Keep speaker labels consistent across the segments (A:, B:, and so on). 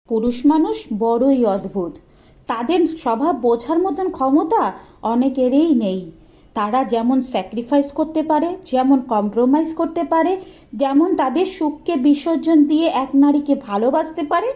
A: পুরুষ মানুষ বড়ই অদ্ভুত। তাদের স্বভাব বোঝার মতন ক্ষমতা অনেকেরই নেই। তারা যেমন স্যাক্রিফাইস করতে পারে, যেমন কম্প্রোমাইজ করতে পারে, যেমন তাদের সুখকে বিসর্জন দিয়ে এক নারীকে ভালোবাসতে পারে,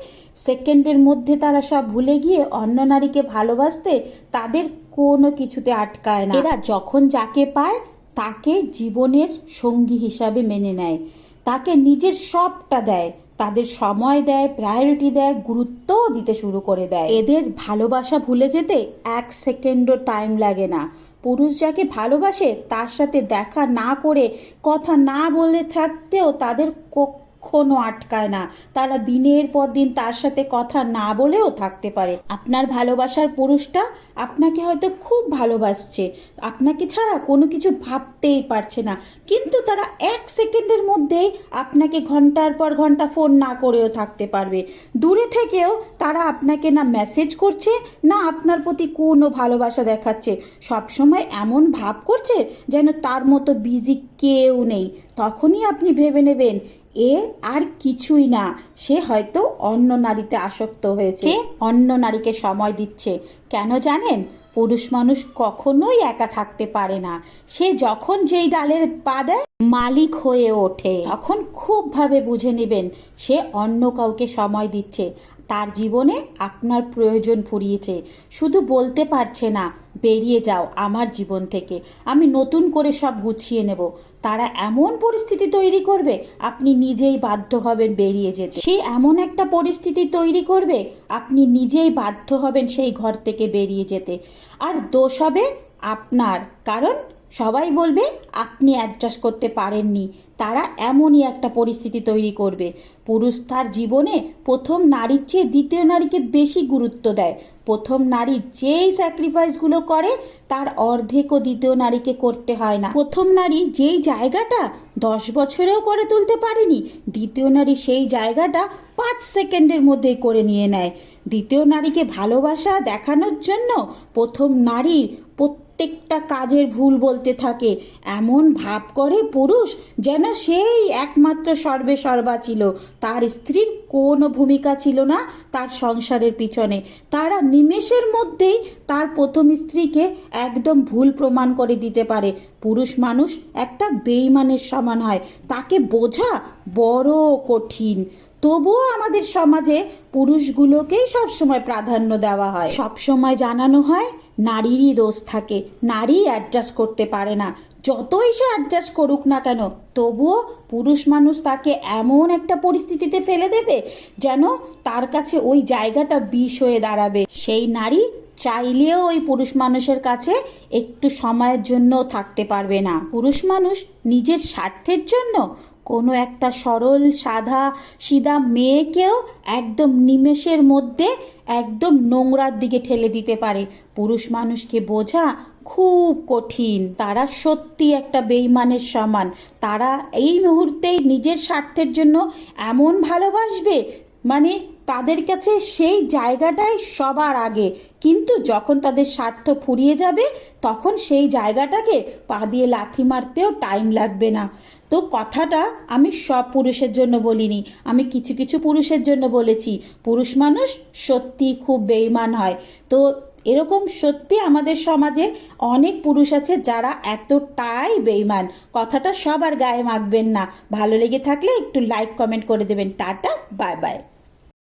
A: সেকেন্ডের মধ্যে তারা সব ভুলে গিয়ে অন্য নারীকে ভালোবাসতে তাদের কোনো কিছুতে আটকায় না। এরা যখন যাকে পায় তাকে জীবনের সঙ্গী হিসাবে মেনে নেয়, তাকে নিজের সবটা দেয়, তাদের সময় দেয়, প্রায়োরিটি দেয়, গুরুত্বও দিতে শুরু করে দেয়। এদের ভালোবাসা ভুলে যেতে এক সেকেন্ডও টাইম লাগে না। পুরুষ যাকে ভালোবাসে তার সাথে দেখা না করে, কথা না বলে থাকতেও তাদের কখনো আটকায় না। তারা দিনের পর দিন তার সাথে কথা না বলেও থাকতে পারে। আপনার ভালোবাসার পুরুষটা আপনাকে হয়তো খুব ভালোবাসছে, আপনাকে ছাড়া কোনো কিছু ভাবতেই পারছে না, কিন্তু তারা এক সেকেন্ডের মধ্যেই আপনাকে ঘন্টার পর ঘন্টা ফোন না করেও থাকতে পারবে। দূরে থেকেও তারা আপনাকে না মেসেজ করছে, না আপনার প্রতি কোনো ভালোবাসা দেখাচ্ছে, সবসময় এমন ভাব করছে যেন তার মতো বিজি কেউ নেই। তখনই আপনি ভেবে নেবেন এ আর কিছুই না, সে হয়তো অন্য নারীতে আসক্ত হয়েছে, অন্য নারীকে সময় দিচ্ছে। কেন জানেন? পুরুষ মানুষ কখনোই একা থাকতে পারে না। সে যখন যেই ডালের পা দেয় মালিক হয়ে ওঠে, তখন খুবভাবে বুঝে নেবেন সে অন্য কাউকে সময় দিচ্ছে, তার জীবনে আপনার প্রয়োজন ফুরিয়েছে। শুধু বলতে পারছে না বেরিয়ে যাও আমার জীবন থেকে, আমি নতুন করে সব গুছিয়ে নেব। তারা এমন পরিস্থিতি তৈরি করবে আপনি নিজেই বাধ্য হবেন বেরিয়ে যেতে। সে এমন একটা পরিস্থিতি তৈরি করবে আপনি নিজেই বাধ্য হবেন সেই ঘর থেকে বেরিয়ে যেতে। আর দোষ হবে আপনার, কারণ সবাই বলবে আপনি অ্যাডজাস্ট করতে পারেননি। তারা এমনই একটা পরিস্থিতি তৈরি করবে। পুরুষ তার জীবনে প্রথম নারীর চেয়ে দ্বিতীয় নারীকে বেশি গুরুত্ব দেয়। প্রথম নারী যেই স্যাক্রিফাইসগুলো করে তার অর্ধেকও দ্বিতীয় নারীকে করতে হয় না। প্রথম নারী যেই জায়গাটা 10 বছরেও করে তুলতে পারেনি, দ্বিতীয় নারী সেই জায়গাটা 5 সেকেন্ডের মধ্যেই করে নিয়ে নেয়। দ্বিতীয় নারীকে ভালোবাসা দেখানোর জন্য প্রথম নারীর প্রত্যেকটা কাজের ভুল বলতে থাকে, এমন ভাব করে পুরুষ যেন সেই একমাত্র সর্বে সর্বা ছিল, তার স্ত্রীর কোনো ভূমিকা ছিল না তার সংসারের পিছনে। তারা নিমেষের মধ্যেই তার প্রথম স্ত্রীকে একদম ভুল প্রমাণ করে দিতে পারে। পুরুষ মানুষ একটা বেঈমানের সমান হয়, তাকে বোঝা বড় কঠিন। তবুও আমাদের সমাজে পুরুষগুলোকেই সবসময় প্রাধান্য দেওয়া হয়, সবসময় জানানো হয় নারীরই দোষ থাকে, নারী অ্যাডজাস্ট করতে পারে না। যতই সে অ্যাডজাস্ট করুক না কেন, তবুও পুরুষ মানুষ তাকে এমন একটা পরিস্থিতিতে ফেলে দেবে যেন তার কাছে ওই জায়গাটা বিষ হয়ে দাঁড়াবে। সেই নারী চাইলেও ওই পুরুষ মানুষের কাছে একটু সময়ের জন্যও থাকতে পারবে না। পুরুষ মানুষ নিজের স্বার্থের জন্য কোনো একটা সরল সাদা সিধা মেয়েকেও একদম নিমেষের মধ্যে একদম নোংরার দিকে ঠেলে দিতে পারে। পুরুষ মানুষকে বোঝা খুব কঠিন। তারা সত্যি একটা বেঈমানের সমান। তারা এই মুহূর্তেই নিজের স্বার্থের জন্য এমন ভালোবাসবে, মানে তাদের কাছে সেই জায়গাটাই সবার আগে, কিন্তু যখন তাদের স্বার্থ ফুরিয়ে যাবে তখন সেই জায়গাটাকে পা দিয়ে লাথি মারতেও টাইম লাগবে না। তো কথাটা আমি সব পুরুষের জন্য বলিনি, আমি কিছু কিছু পুরুষের জন্য বলেছি। পুরুষ মানুষ সত্যি খুব বেঈমান হয়। তো এরকম সত্যি আমাদের সমাজে অনেক পুরুষ আছে যারা এতটাই বেঈমান। কথাটা সবার গায়ে মাখবেন না। ভালো লেগে থাকলে একটু লাইক কমেন্ট করে দেবেন। Tata, bye bye.